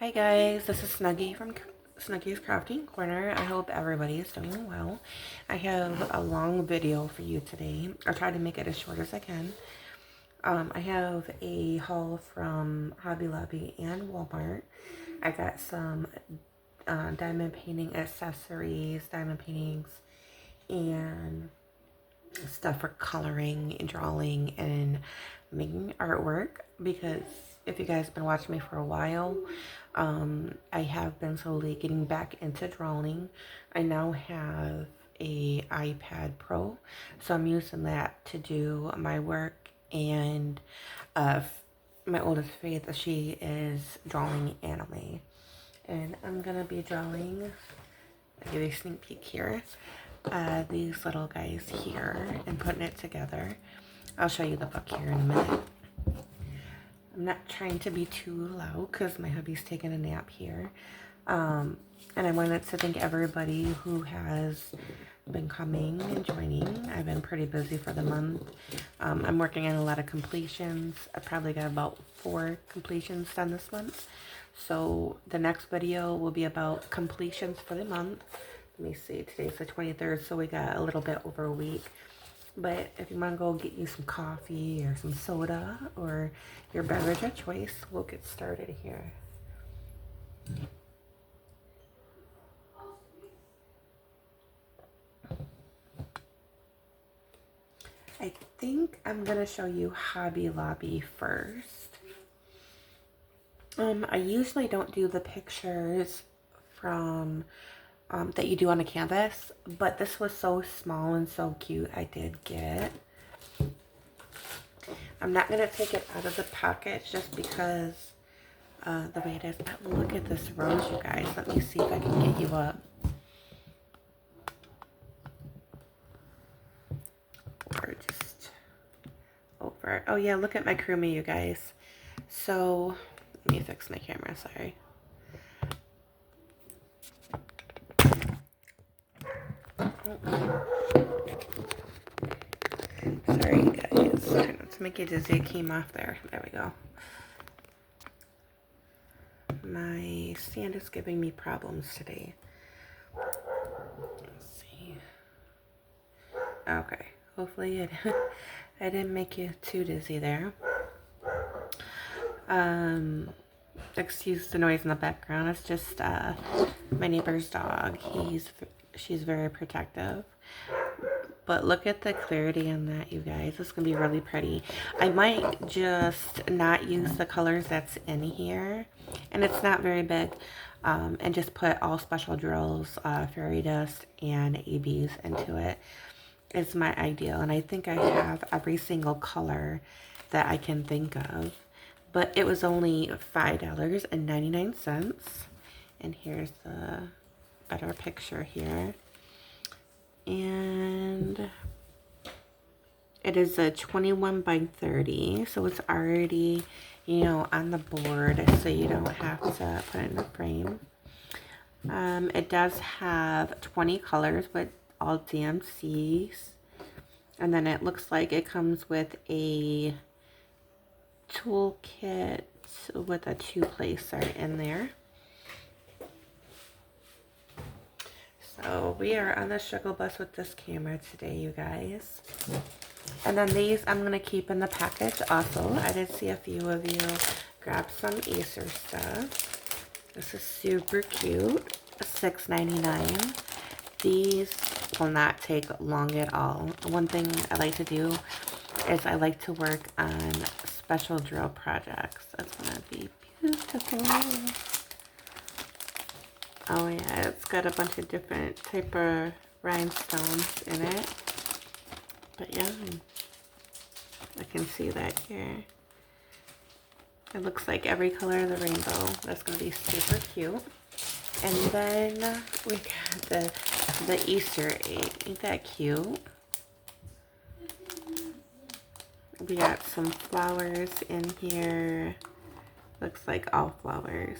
Hi guys, this is Snuggie from Snuggie's Crafting Corner. I hope everybody is doing well. I have a long video for you today. I'll try to make it as short as I can. I have a haul from Hobby Lobby and Walmart. I got some diamond painting accessories, diamond paintings, and stuff for coloring and drawing and making artwork, because if you guys have been watching me for a while, I have been slowly getting back into drawing. I now have a iPad Pro, so I'm using that to do my work, and uh, my oldest Faith, she is drawing anime, and I'm gonna be drawing, I'll give you a sneak peek here, these little guys here and putting it together. I'll show you the book here in a minute. I'm not trying to be too loud because my hubby's taking a nap here. And I wanted to thank everybody who has been coming and joining. I've been pretty busy for the month. I'm working on a lot of completions. I probably got about 4 completions done this month. So the next video will be about completions for the month. Let me see, today's the 23rd, so we got a little bit over a week. But if you want to go get you some coffee or some soda or your beverage of choice, we'll get started here. I think I'm going to show you Hobby Lobby first. I usually don't do the pictures from that you do on a canvas, but this was so small and so cute, I did get. I'm not going to take it out of the package just because the way it is. But look at this rose, you guys. Let me see if I can get you up. Or just over. Oh yeah, look at my Krumi, you guys. So, let me fix my camera, sorry. Sorry, guys. Trying not to make you dizzy. It came off there. There we go. My stand is giving me problems today. Let's see. Okay. Hopefully I didn't make you too dizzy there. Excuse the noise in the background. It's just my neighbor's dog. She's very protective. But look at the clarity on that, you guys. It's going to be really pretty. I might just not use the colors that's in here. And it's not very big. And just put all special drills, fairy dust, and ABs into it. Is my ideal. And I think I have every single color that I can think of. But it was only $5.99. And here's the better picture here. And it is a 21 by 30, so it's already, on the board, so you don't have to put it in a frame. It does have 20 colors with all DMCs, and then it looks like it comes with a toolkit with a 2-placer in there. So we are on the struggle bus with this camera today, you guys. And then these I'm going to keep in the package also. I did see a few of you grab some Acer stuff. This is super cute. $6.99. These will not take long at all. One thing I like to do is I like to work on special drill projects. That's going to be beautiful. Oh yeah, it's got a bunch of different type of rhinestones in it. But yeah, I can see that here. It looks like every color of the rainbow. That's going to be super cute. And then we got the Easter egg. Ain't that cute? We got some flowers in here. Looks like all flowers.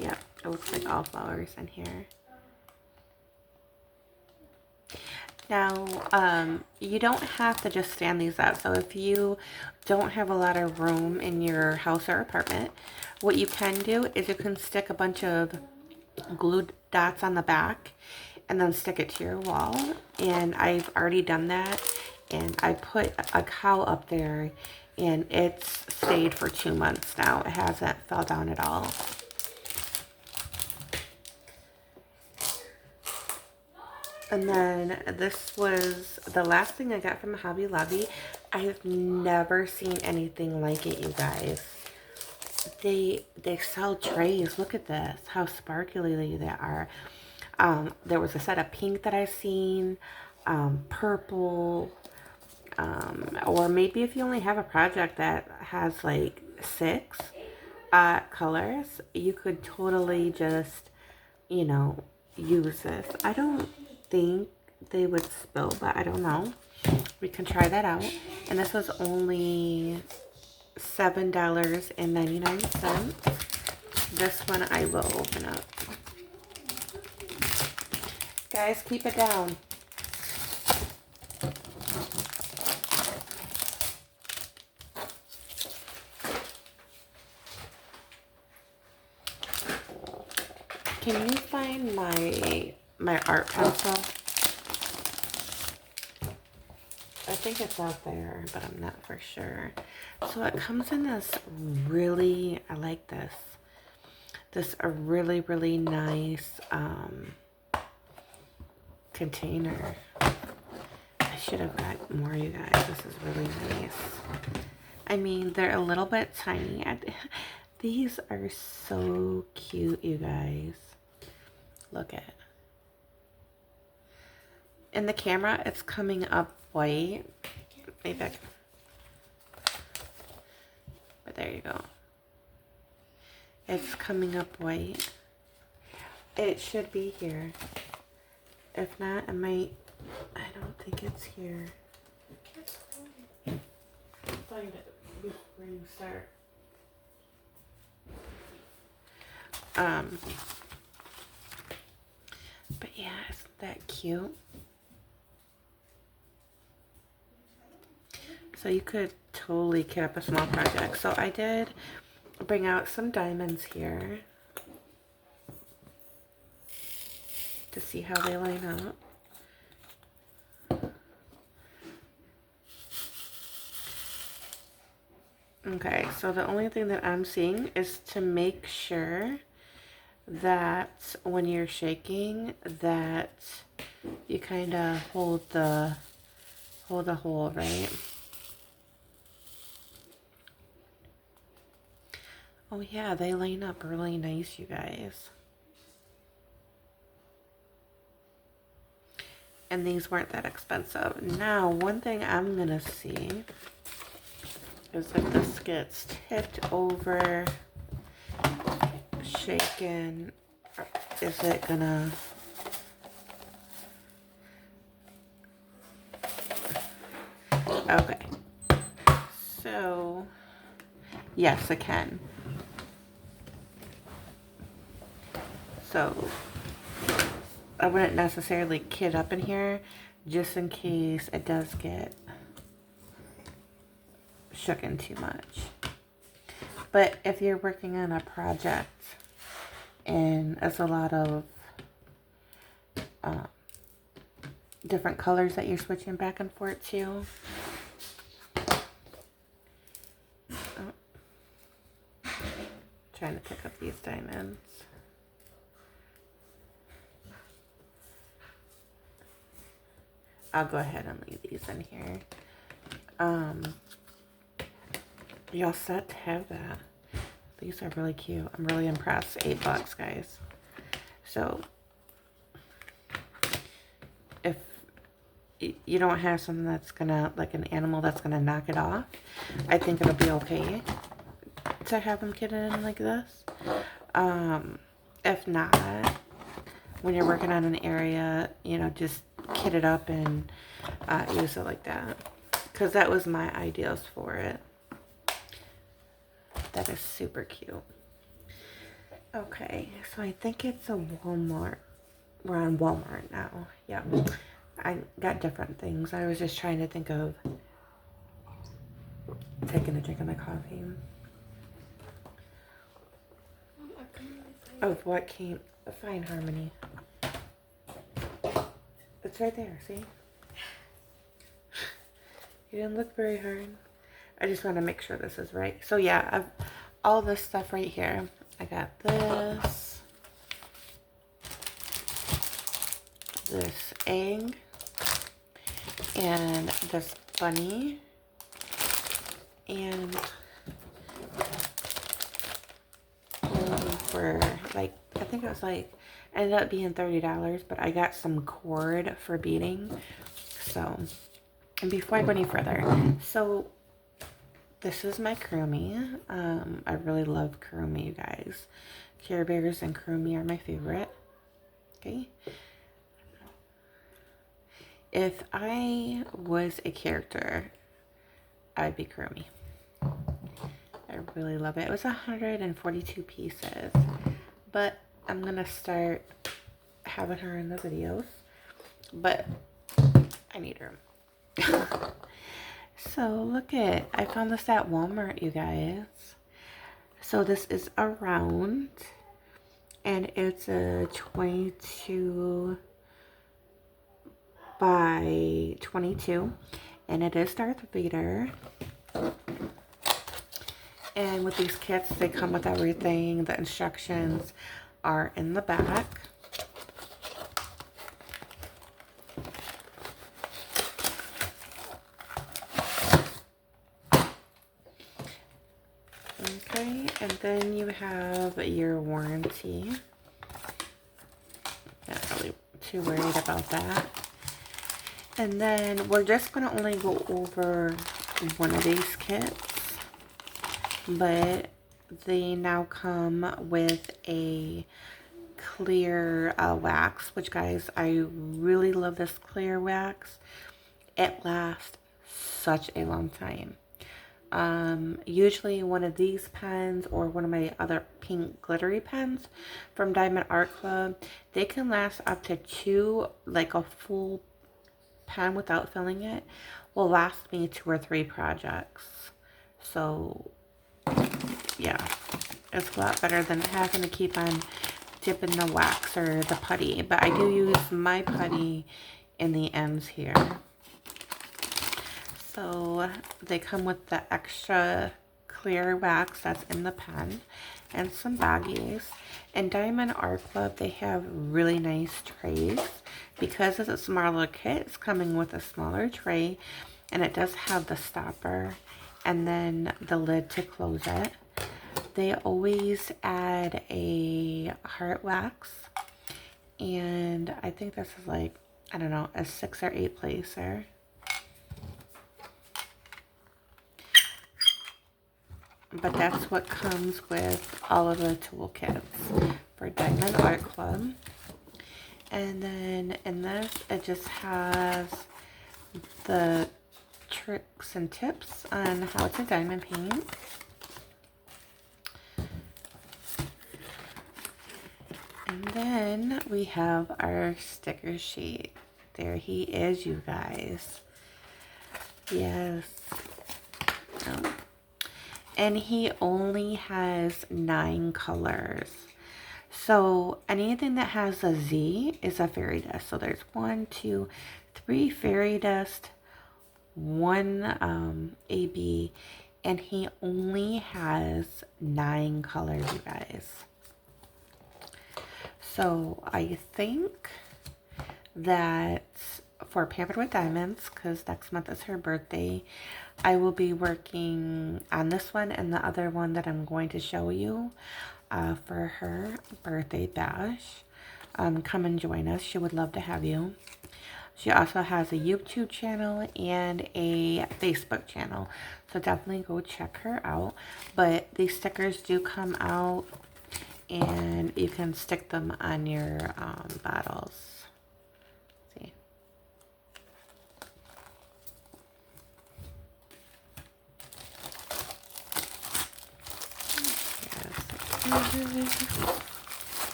Yep, it looks like all flowers in here. Now, you don't have to just stand these up. So if you don't have a lot of room in your house or apartment, What you can do is you can stick a bunch of glue dots on the back and then stick it to your wall. And I've already done that. And I put a cow up there and it's stayed for 2 months now. It hasn't fell down at all. And then this was the last thing I got from Hobby Lobby. I have never seen anything like it, you guys. They sell trays. Look at this, how sparkly they are. There was a set of pink that I've seen, purple, or maybe if you only have a project that has like 6 colors, you could totally just, you know, use this. I don't think they would spill, but I don't know. We can try that out. And this was only $7.99. This one I will open up. Guys, keep it down. Can you find my art pencil? I think it's out there, but I'm not for sure. So it comes in this really, I like this. This a really, really nice container. I should have got more, you guys. This is really nice. I mean, they're a little bit tiny. These are so cute, you guys. Look at it. In the camera, it's coming up white. Maybe I can... But there you go. It's coming up white. It should be here. If not, it might... I don't think it's here. Find it before you start. But yeah, isn't that cute? So you could totally kit up a small project. So I did bring out some diamonds here to see how they line up. Okay, so the only thing that I'm seeing is to make sure that when you're shaking that you kind of hold the hole, right? Oh yeah, they line up really nice, you guys. And these weren't that expensive. Now, one thing I'm gonna see is if this gets tipped over, shaken, is it gonna... Okay. So, yes, it can. So, I wouldn't necessarily kit up in here, just in case it does get shooken too much. But if you're working on a project and it's a lot of different colors that you're switching back and forth to, trying to pick up these diamonds. I'll go ahead and leave these in here. Y'all set to have that. These are really cute. I'm really impressed. $8, guys. So if you don't have something that's gonna, like an animal that's gonna knock it off, I think it'll be okay to have them kitted in like this. If not, when you're working on an area, you know, just kit it up and use it like that, because that was my ideas for it. That is super cute. Okay, so I think it's a Walmart. We're on Walmart now. Yeah, I got different things. I was just trying to think of taking a drink of my coffee. of what came. Fine Harmony. It's right there, see? You didn't look very hard. I just want to make sure this is right. So yeah, I've all this stuff right here. I got this egg, and this bunny, and for like, I think it was like, ended up being $30, but I got some cord for beading. So, and before I go any further, so this is my Kurumi. I really love Kurumi, you guys. Care Bears and Kurumi are my favorite. Okay. If I was a character, I'd be Kurumi. I really love it. It was 142 pieces, but I'm gonna start having her in the videos, but I need her. So look I found this at Walmart, you guys. So this is a round, and it's a 22 by 22, and it is Darth Vader. And with these kits, they come with everything. The instructions are in the back. Okay, and then you have your warranty. Not really too worried about that. And then we're just going to only go over one of these kits, but they now come with a clear wax, which, guys, I really love this clear wax. It lasts such a long time. Usually one of these pens or one of my other pink glittery pens from Diamond Art Club, they can last up to like a full pen without filling it will last me 2 or 3 projects. So yeah, it's a lot better than having to keep on dipping the wax or the putty, but I do use my putty in the ends here. So they come with the extra clear wax that's in the pen and some baggies. And Diamond Art Club, they have really nice trays. Because it's a smaller kit, it's coming with a smaller tray, and it does have the stopper and then the lid to close it. They always add a heart wax, and I think this is like, I don't know, a 6 or 8 placer. But that's what comes with all of the toolkits for Diamond Art Club. And then in this, it just has the tricks and tips on how to diamond paint. And then we have our sticker sheet. There he is, you guys. Yes. Oh. And he only has 9 colors. So anything that has a Z is a fairy dust. So there's 1, 2, 3 fairy dust, 1 AB, and he only has 9 colors, you guys. So I think that for Pampered with Diamonds, because next month is her birthday, I will be working on this one and the other one that I'm going to show you for her birthday bash. Come and join us. She would love to have you. She also has a YouTube channel and a Facebook channel, so definitely go check her out. But these stickers do come out, and you can stick them on your bottles. See?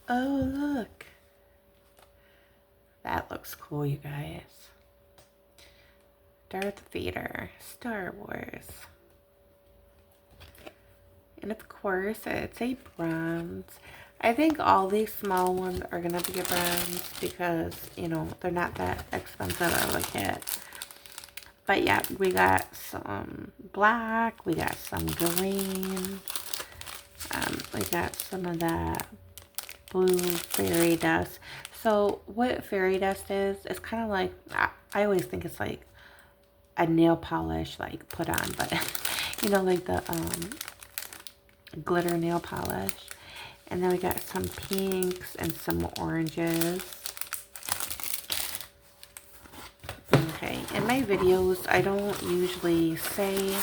Oh, look. That looks cool, you guys. Darth Vader, Star Wars. And of course, it's a bronze. I think all these small ones are going to be a bronze because, you know, they're not that expensive of a kit. But yeah, we got some black, we got some green, we got some of that blue fairy dust. So what fairy dust is, it's kind of like, I always think it's like a nail polish like put on, but you know, like the glitter nail polish. And then we got some pinks and some oranges. Okay, in my videos, I don't usually say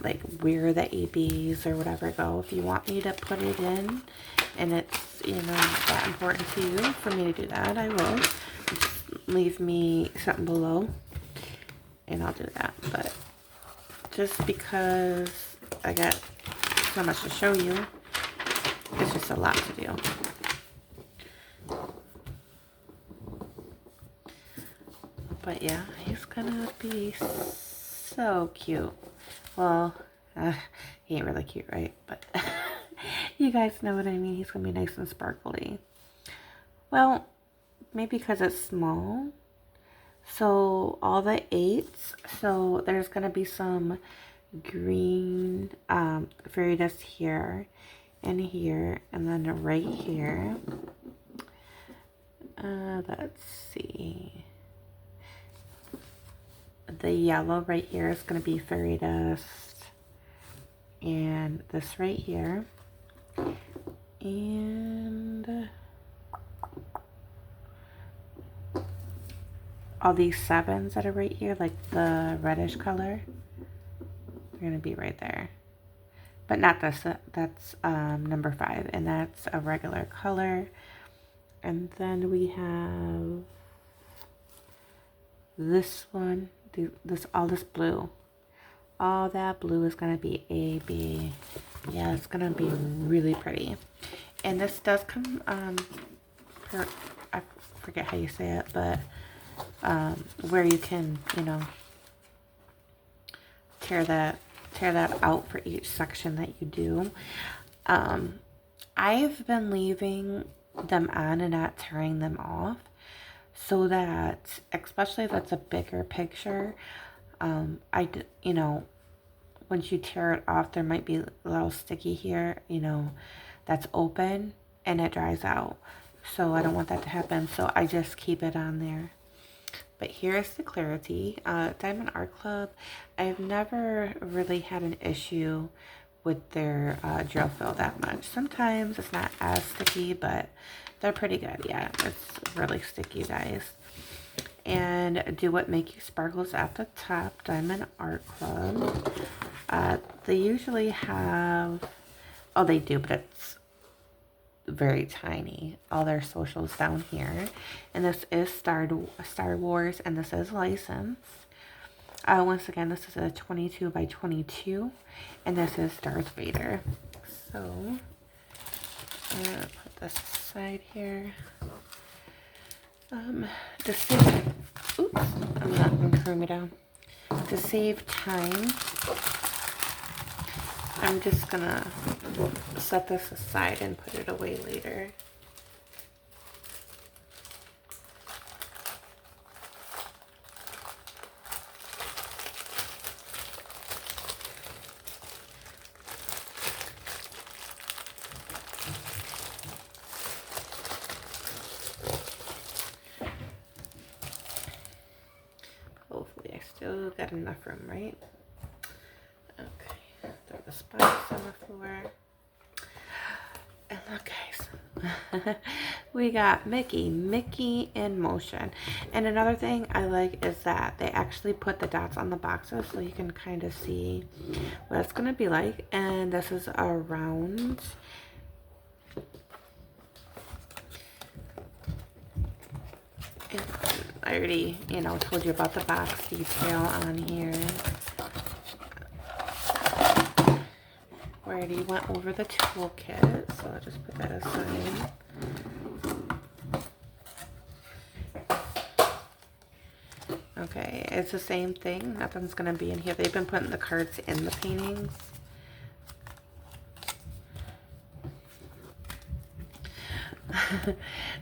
like where the ABs or whatever go. If you want me to put it in and it's, you know, that important to you for me to do that, I will. Just leave me something below and I'll do that. But just because I got so much to show you, it's just a lot to do. But yeah, he's gonna be so cute. Well, he ain't really cute, right? But you guys know what I mean. He's gonna be nice and sparkly. Well, maybe because it's small. So all the 8s. So there's gonna be some green fairy dust here and here, and then right here. Let's see. The yellow right here is going to be fairy dust, and this right here, and all these 7s that are right here, like the reddish color, they're going to be right there. But not this, that's number 5, and that's a regular color. And then we have this one, all this blue. All that blue is going to be AB. Yeah, it's going to be really pretty. And this does come, I forget how you say it, but where you can, you know, tear that out for each section that you do. I've been leaving them on and not tearing them off, so that, especially if it's a bigger picture, you know, once you tear it off, there might be a little sticky here, you know, that's open, and it dries out. So I don't want that to happen, so I just keep it on there. But here's the Clarity Diamond Art Club. I've never really had an issue with their gel fill that much. Sometimes it's not as sticky, but they're pretty good. Yeah, it's really sticky, guys. And Do What Make You Sparkles at the top, Diamond Art Club. They usually have, oh, they do, but it's very tiny. All their socials down here. And this is Star Wars, and this is licensed. Once again, this is a 22 by 22, and this is Darth Vader. So, I'm going to put this aside here. To save, oops, I'm not going to curl me down. To save time, I'm just going to set this aside and put it away later. Hopefully I still got enough room, right? Okay, throw the spikes on the floor. And look, guys, we got Mickey in motion. And another thing I like is that they actually put the dots on the boxes so you can kind of see what it's going to be like. And this is a round. And I already, you know, told you about the box detail on here. We already went over the toolkit, so I'll just put that aside. Okay, it's the same thing. Nothing's going to be in here. They've been putting the cards in the paintings.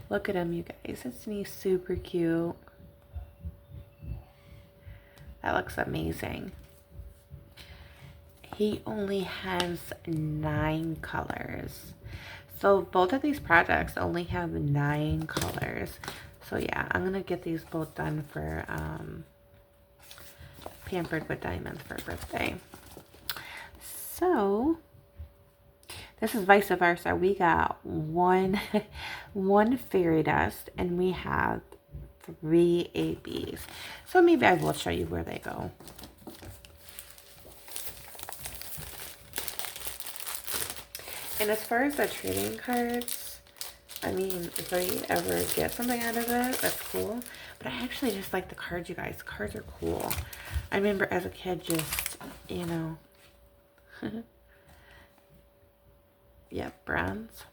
Look at him, you guys. Isn't he super cute? That looks amazing. He only has 9 colors. So both of these projects only have 9 colors. So yeah, I'm going to get these both done for Pampered with Diamonds for birthday. So this is vice versa. We got one fairy dust and we have 3 ABs. So maybe I will show you where they go. And as far as the trading cards, I mean, if I ever get something out of it, that's cool. But I actually just like the cards, you guys. The cards are cool. I remember as a kid just, you know. Yep, bronze.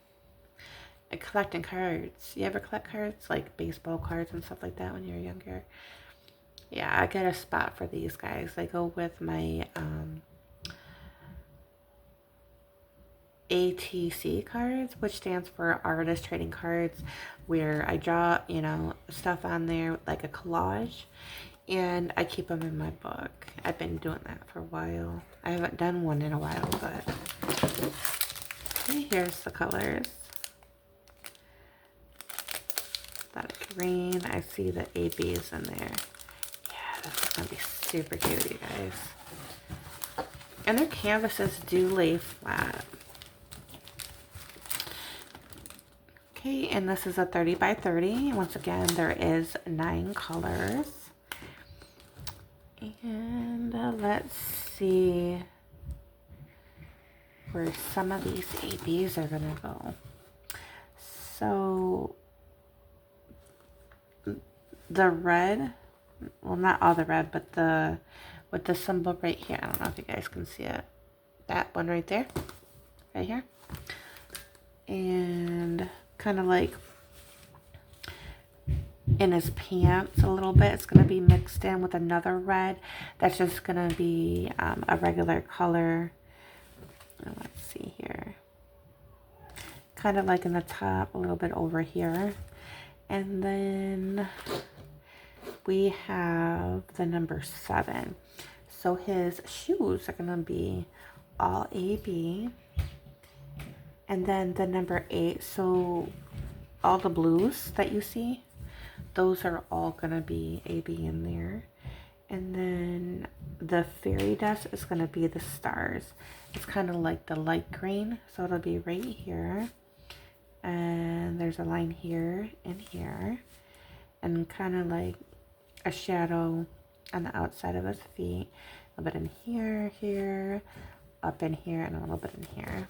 And collecting cards. You ever collect cards? Like baseball cards and stuff like that when you were younger? Yeah, I get a spot for these guys. They go with my ATC cards, which stands for Artist Trading Cards, where I draw, you know, stuff on there like a collage, and I keep them in my book. I've been doing that for a while. I haven't done one in a while, but okay, here's the colors. That green, I see the ABs in there. Yeah, this is gonna be super cute, you guys. And their canvases do lay flat. Okay, and this is a 30 by 30. Once again, there is 9 colors. And let's see where some of these ABs are gonna go. So the red, well, not all the red, but the with the symbol right here. I don't know if you guys can see it. That one right there, right here. And kind of like in his pants a little bit. It's going to be mixed in with another red. That's just going to be a regular color. Let's see here. Kind of like in the top, a little bit over here. And then we have the number 7. So his shoes are going to be all AB. And then the number 8, so all the blues that you see, those are all going to be AB in there. And then the fairy dust is going to be the stars. It's kind of like the light green, so it'll be right here. And there's a line here and here. And kind of like a shadow on the outside of his feet. A little bit in here, here, up in here, and a little bit in here.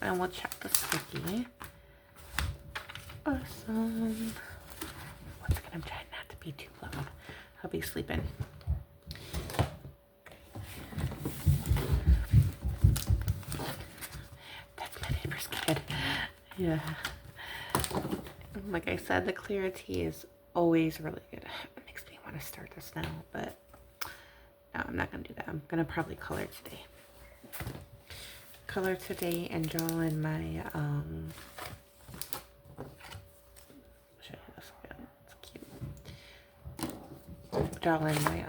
And we'll check the sticky. Awesome. Once again, I'm trying not to be too loud. I'll be sleeping. That's my neighbor's kid. Yeah. Like I said, the clarity is always really good. It makes me want to start this now, but no, I'm not going to do that. I'm going to probably color today. Color today and draw in my show you this again. It's cute. Draw in my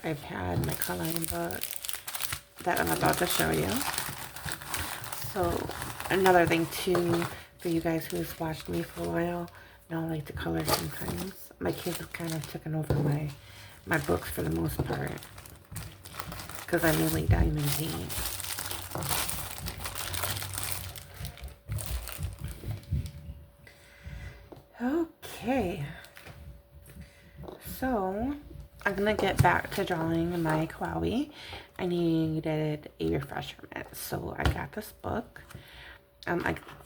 iPad, my coloring book that I'm about to show you. So another thing too, for you guys who's watched me for a while, know I like to color sometimes. My kids have kind of taken over my books for the most part, because I mainly diamond paint. Okay, so I'm gonna get back to drawing my Kawaii. I needed a refreshment, so I got this book.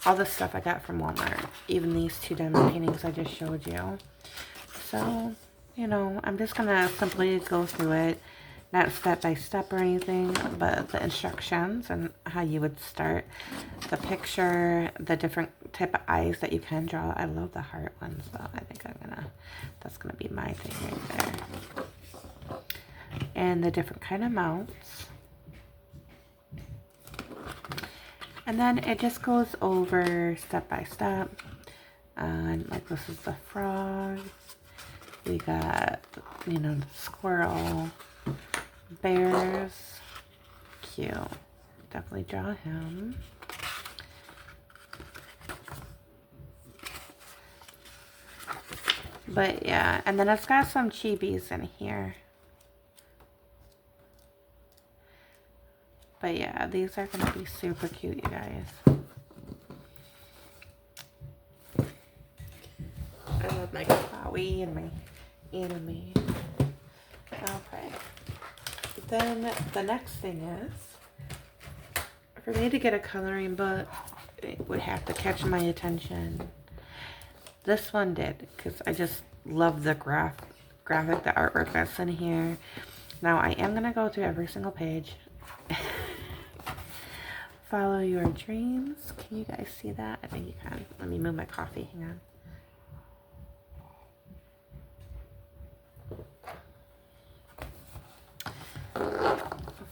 All this stuff I got from Walmart, even these 2 diamond paintings I just showed you. So, you know, I'm just gonna simply go through it, not step by step or anything, but the instructions and how you would start the picture, the different type of eyes that you can draw. I love the heart ones though. I think that's gonna be my thing right there. And the different kind of mounts. And then it just goes over step by step. And like this is the frog. We got, you know, the squirrel, bears. Cute. Definitely draw him. But yeah, and then it's got some chibis in here. But yeah, these are gonna be super cute, you guys. I love my kawaii and my anime. Okay. Then the next thing is, for me to get a coloring book, it would have to catch my attention. This one did, because I just love the graphic, the artwork that's in here. Now I am gonna go through every single page. Follow your dreams. Can you guys see that? I think you can. Let me move my coffee. Hang on.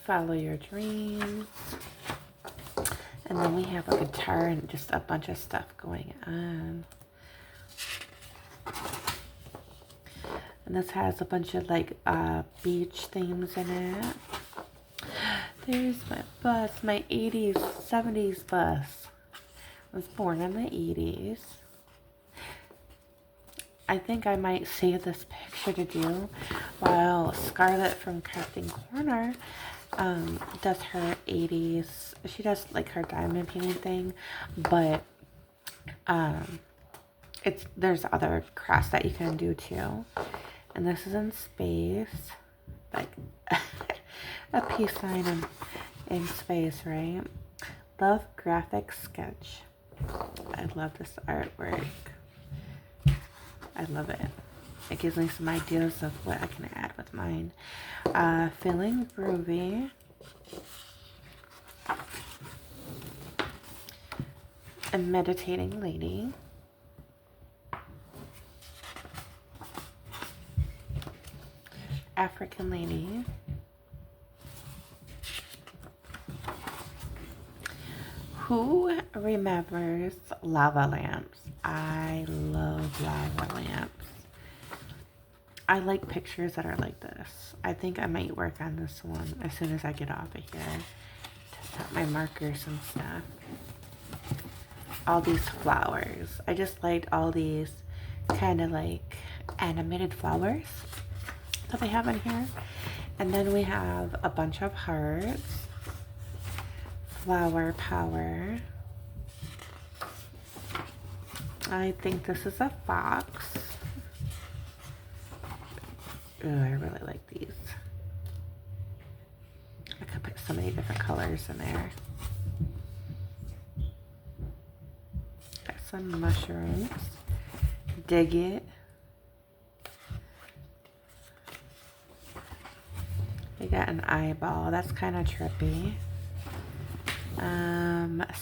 Follow your dreams. And then we have a guitar and just a bunch of stuff going on. And this has a bunch of like beach themes in it. There's my bus, my 80s, 70s bus. I was born in the 80s. I think I might save this picture to do while Scarlett from Crafting Corner does her 80s. She does like her diamond painting thing, but there's other crafts that you can do too. And this is in space, like a peace sign in space, right? Love graphic sketch. I love this artwork. I love it. It gives me some ideas of what I can add with mine. Feeling groovy. A meditating lady. African lady. Who remembers lava lamps? I love lava lamps. I like pictures that are like this. I think I might work on this one as soon as I get off of here. Test out my markers and stuff. All these flowers. I just liked all these kind of like animated flowers that they have in here. And then we have a bunch of hearts. Flower power. I think this is a fox. Oh, I really like these. I could put so many different colors in there. Got some mushrooms. Dig it. We got an eyeball. That's kind of trippy.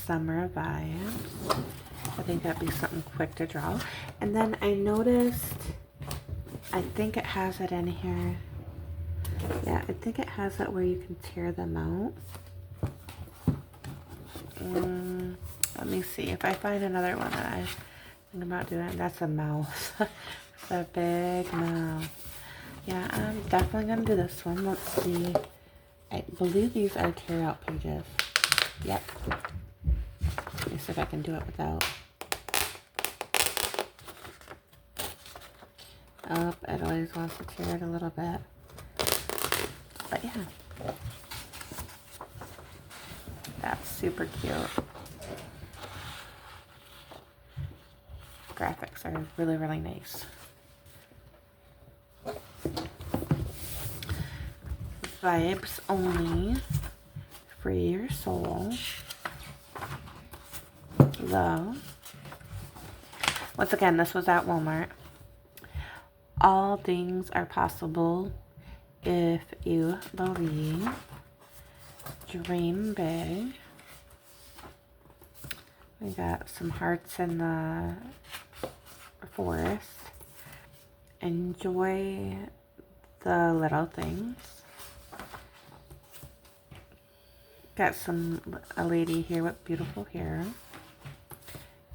Summer vibes. I think that'd be something quick to draw. And then I noticed, I think it has it in here. Yeah, I think it has it where you can tear them out. Let me see if I find another one that I think about doing. That's a mouse. It's a big mouse. Yeah, I'm definitely gonna do this one. Let's see. I believe these are tear out pages. Yep. Let me see if I can do it without. Oh, it always wants to tear it a little bit. But yeah. That's super cute. Graphics are really, really nice. Vibes only. Free your soul. Love. Once again, this was at Walmart. All things are possible If you believe, dream big. We got some hearts in the forest. Enjoy the little things. Got a lady here with beautiful hair.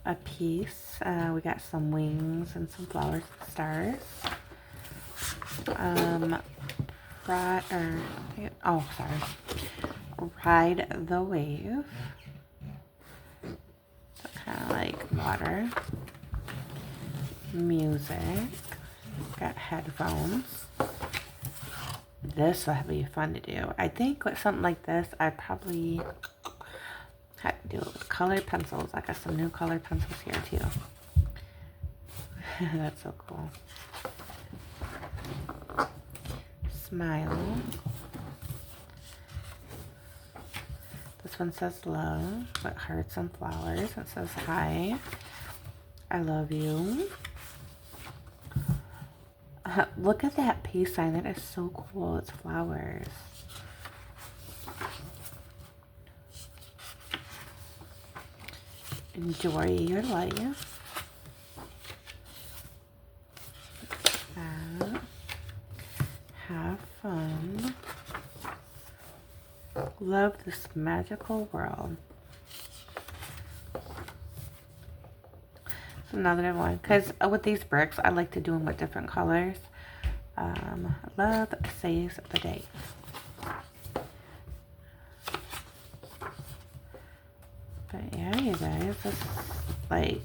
A piece. We got some wings and some flowers and stars. Ride the wave. So kind of like water. Music. Got headphones. This will be fun to do. I think with something like this, I'd probably have to do it with colored pencils. I got some new colored pencils here too. That's so cool. Smile. This one says love, with hearts and flowers. It says hi. I love you. Look at that peace sign. That is so cool. It's flowers. Enjoy your life. Have fun. Love this magical world. It's another one. Because with these bricks, I like to do them with different colors. Love saves the day. But yeah, you guys, this is like,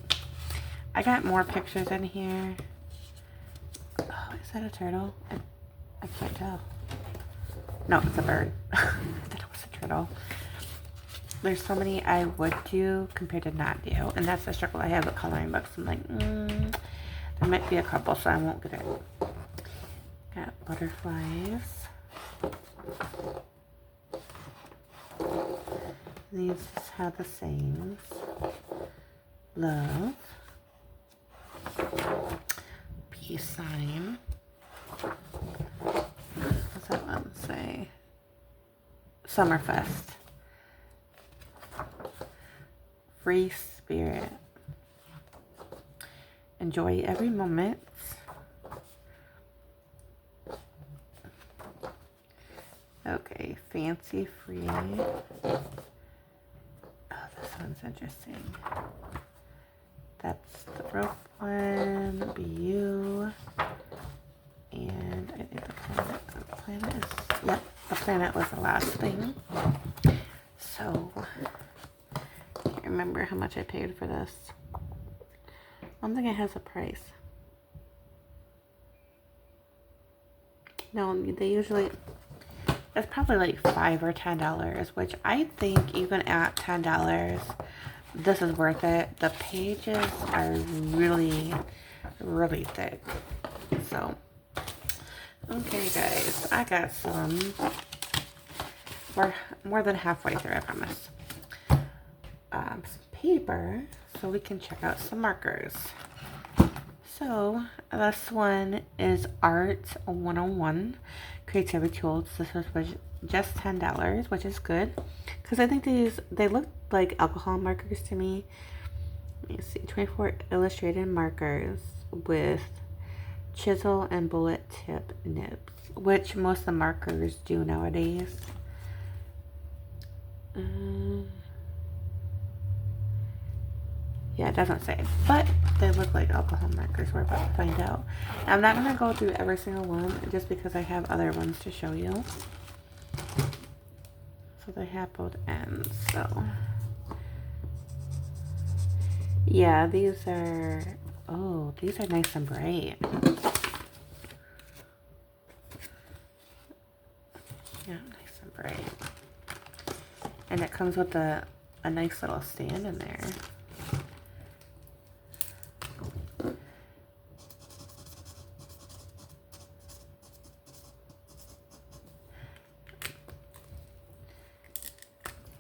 I got more pictures in here. Oh, is that a turtle? I can't tell. No, it's a bird. I thought it was a turtle. There's so many I would do compared to not do. And that's the struggle I have with coloring books. I'm like, there might be a couple, so I won't get it. Got butterflies. These have the sayings. Love. Peace sign. What's that one say? Summerfest. Free spirit. Enjoy every moment. Okay, fancy free. Oh, this one's interesting. That's the rope one. Be you. And I think the planet is, yep, the planet was the last thing. So, I can't remember how much I paid for this. I don't think it has a price. No, they usually, it's probably like $5 or $10, which I think even at $10, this is worth it. The pages are really, really thick. So, okay guys, I got some. We're more than halfway through, I promise. Some paper, so we can check out some markers. So, this one is Art 101, Creativity Tools. This was just $10, which is good. Because I think they look like alcohol markers to me. Let me see, 24 illustrated markers with chisel and bullet tip nibs, which most of the markers do nowadays. Yeah, it doesn't say, but they look like alcohol markers. We're about to find out. Now, I'm not going to go through every single one just because I have other ones to show you. So they have both ends, so. Yeah, these are, oh, these are nice and bright. Yeah, nice and bright. And it comes with a nice little stand in there.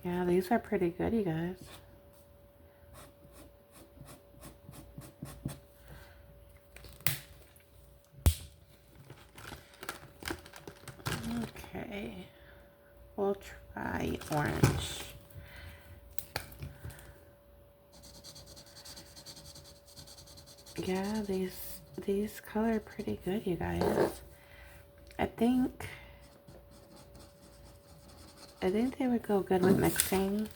Yeah, these are pretty good, you guys. Okay, we'll try orange. Yeah, these color pretty good, you guys. I think they would go good with mixing.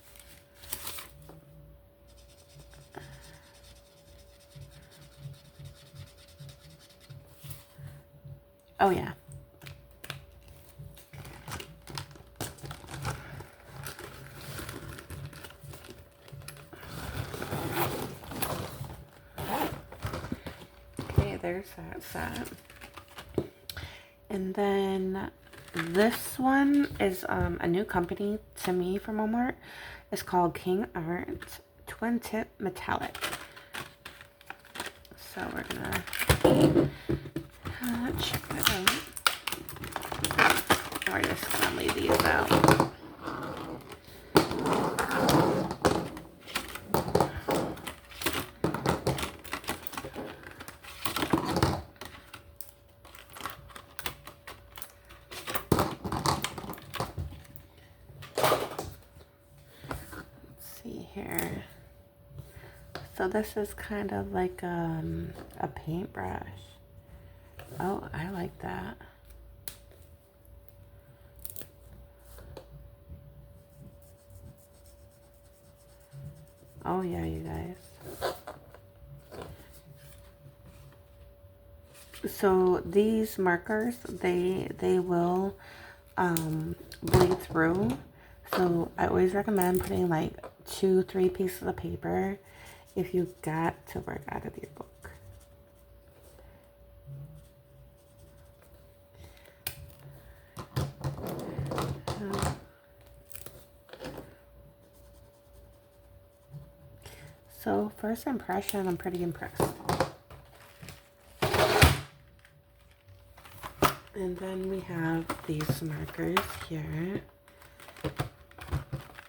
Oh yeah. Okay, there's that set. And then this one is a new company to me from Walmart. It's called King Art Twin Tip Metallic. So we're gonna check that out. We're just gonna leave these out. Here. So this is kind of like a paintbrush. Oh, I like that. Oh yeah, you guys. So these markers, they will bleed through. So I always recommend putting like 2-3 pieces of paper if you got to work out of your book. So first impression, I'm pretty impressed. And then we have these markers here. I'm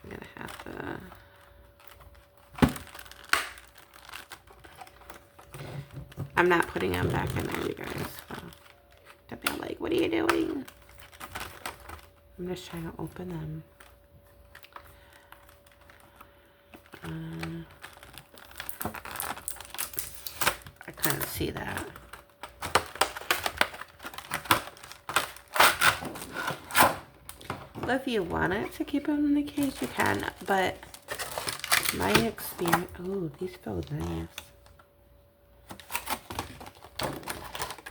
gonna have to... I'm not putting them back in there, you guys. So don't be like, what are you doing? I'm just trying to open them. I couldn't see that. If you wanted to keep them in the case, you can, but my experience... Oh, these feel nice.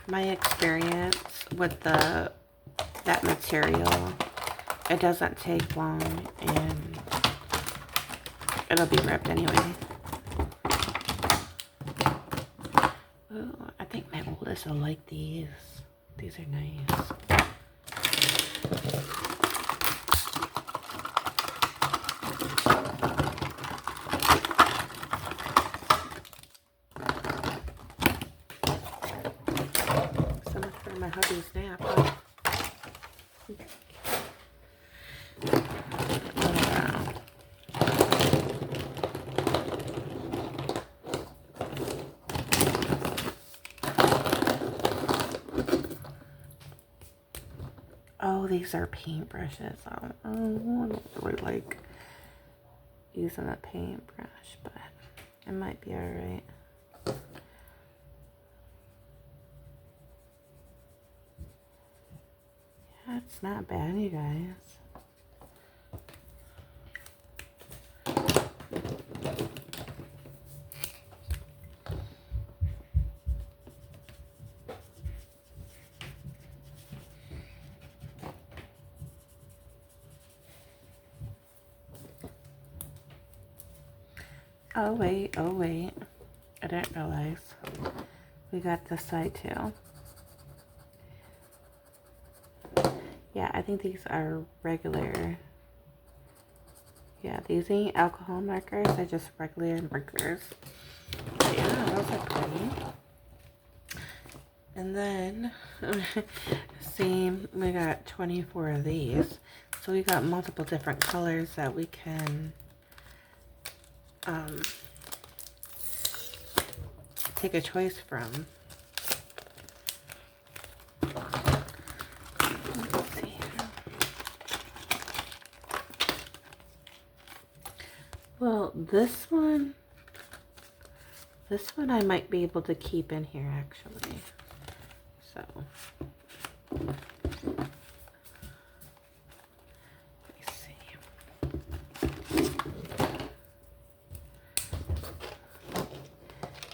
My experience with that material, it doesn't take long, and it'll be ripped anyway. Oh, I think my oldest will like these. These are nice. My hubby's nap. Oh, these are paintbrushes. I don't really like using a paintbrush, but it might be alright. It's not bad, you guys. Oh wait, I didn't realize we got this side too. Yeah, I think these are regular. Yeah, these ain't alcohol markers. They're just regular markers. But yeah, those are pretty. And then, see, we got 24 of these. So we got multiple different colors that we can take a choice from. Let's see here. Well, this one I might be able to keep in here actually. So, let me see.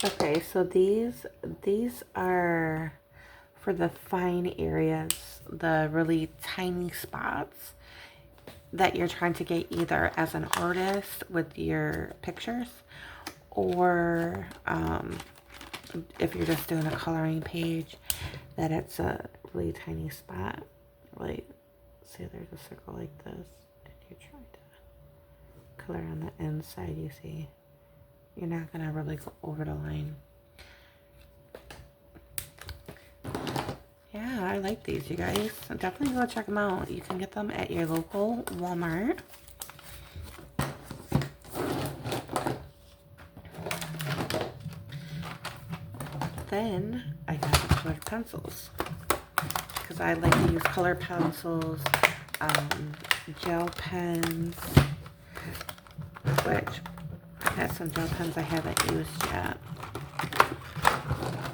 Okay, so these are for the fine areas, the really tiny spots that you're trying to get either as an artist with your pictures or if you're just doing a coloring page, that it's a really tiny spot. Like, say there's a circle like this, and you try to color on the inside, you see, you're not gonna really go over the line. Yeah, I like these, you guys. So definitely go check them out. You can get them at your local Walmart. Then I got the colored pencils because I like to use colored pencils, gel pens, which I have some gel pens I haven't used yet.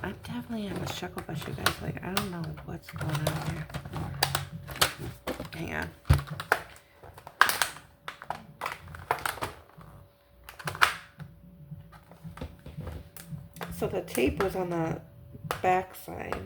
I definitely am a struggle bus, you guys. Like, I don't know what's going on here. Hang on. So the tape was on the back side.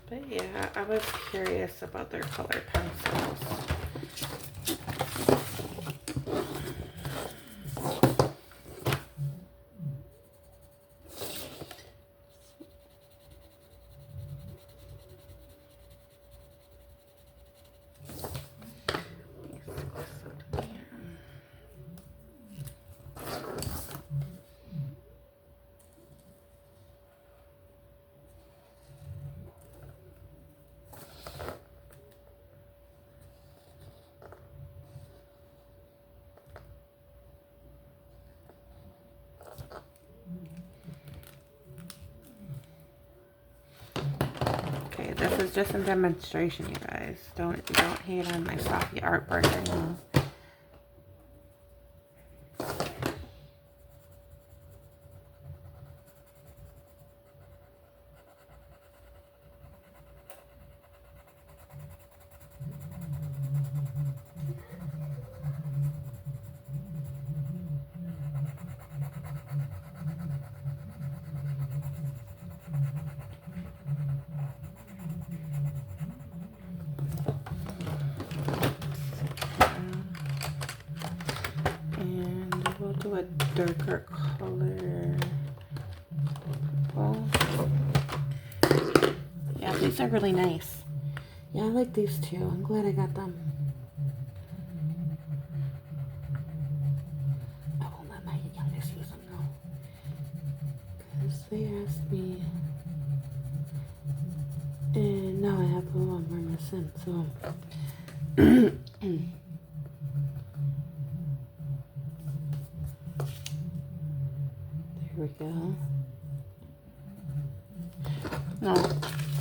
But yeah, I was curious about their color pencils. Okay, this is just a demonstration, you guys. Don't hate on my sloppy artwork anymore. And we'll do a darker color. Well, yeah, these are really nice. Yeah, I like these too. I'm glad I got them. I won't let my youngest use them though, because they asked me. And now I have the one we're missing, so. There we go. No,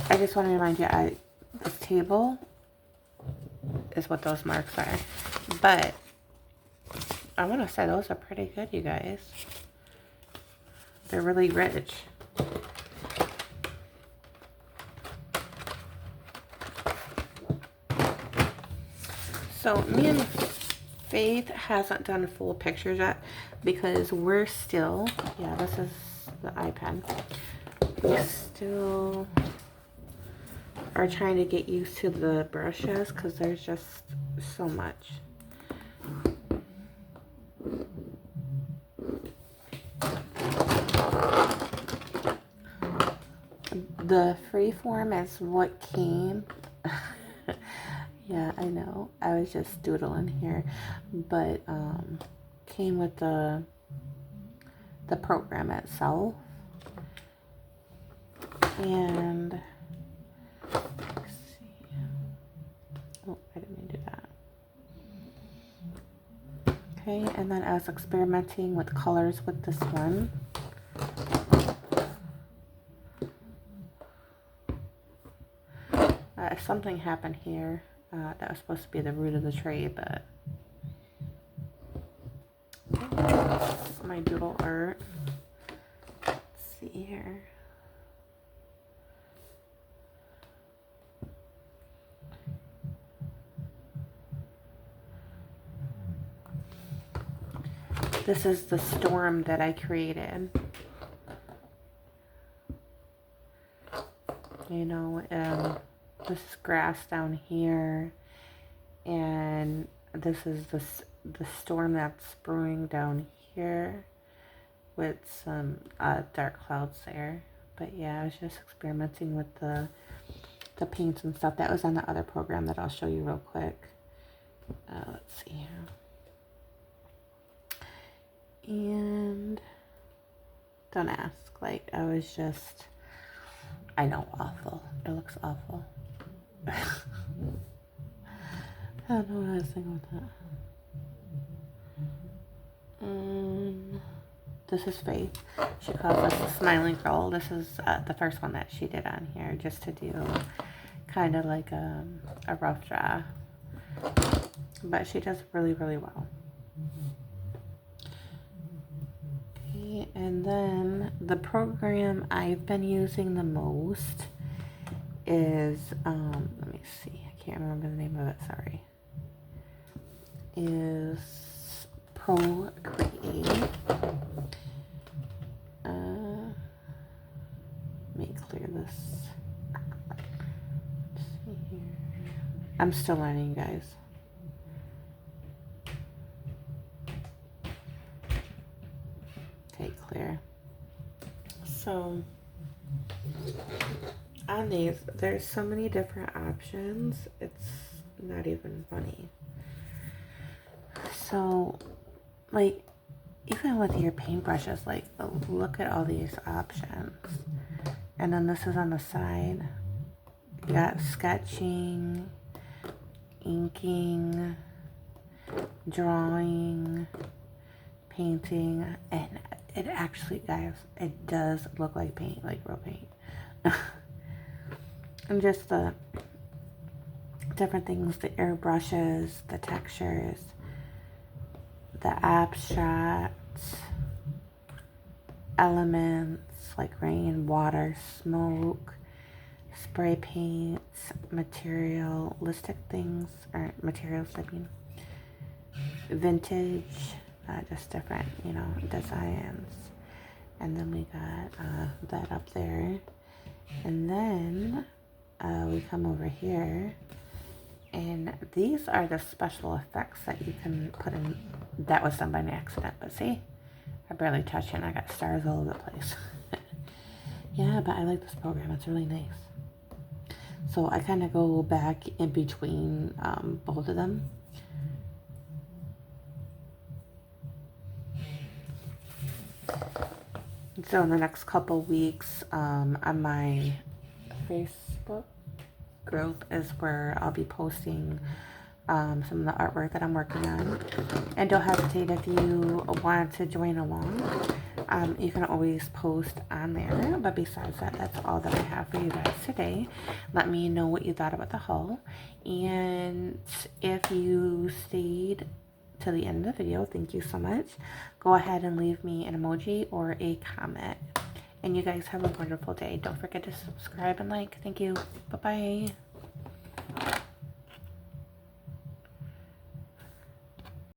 I just want to remind you, this table is what those marks are. But I want to say those are pretty good, you guys. They're really rich. So me and Faith hasn't done full pictures yet because we're still, yeah, this is the iPad. We still are trying to get used to the brushes because there's just so much. The freeform is what came. Yeah, I know. I was just doodling here, but came with the program itself. And let's see. Oh, I didn't mean to do that. Okay, and then I was experimenting with colors with this one. Something happened here. That was supposed to be the root of the tree, but this is my doodle art. Let's see here. This is the storm that I created. You know, this is grass down here, and this is the storm that's brewing down here with some dark clouds there. But yeah, I was just experimenting with the paints and stuff. That was on the other program that I'll show you real quick. Let's see here. And don't ask, like, I was just, I know, awful. It looks awful. I don't know what I was thinking with that. This is Faith. She calls us the Smiling Girl. This is the first one that she did on here, just to do kind of like a rough draft. But she does really, really well. Okay, and then the program I've been using the most is, let me see, I can't remember the name of it, sorry, is Procreate. Let me clear this. Let's see here. I'm still learning, guys. Okay, clear. So on these, there's so many different options, it's not even funny. So, like, even with your paintbrushes, like, look at all these options. And then this is on the side. You got sketching, inking, drawing, painting, and it actually, guys, it does look like paint, like real paint. And just the different things, the airbrushes, the textures, the abstracts, elements like rain, water, smoke, spray paints, materialistic things, or materials, I mean, vintage, just different, you know, designs. And then we got that up there. And then we come over here, and these are the special effects that you can put in. That was done by an accident, but see, I barely touched it and I got stars all over the place. Yeah, but I like this program, it's really nice. So I kind of go back in between both of them. So in the next couple weeks, on my Facebook group is where I'll be posting some of the artwork that I'm working on. And don't hesitate, if you want to join along, you can always post on there. But besides that, that's all that I have for you guys today. Let me know what you thought about the haul. And if you stayed to the end of the video, thank you so much. Go ahead and leave me an emoji or a comment. And you guys have a wonderful day. Don't forget to subscribe and like. Thank you. Bye-bye.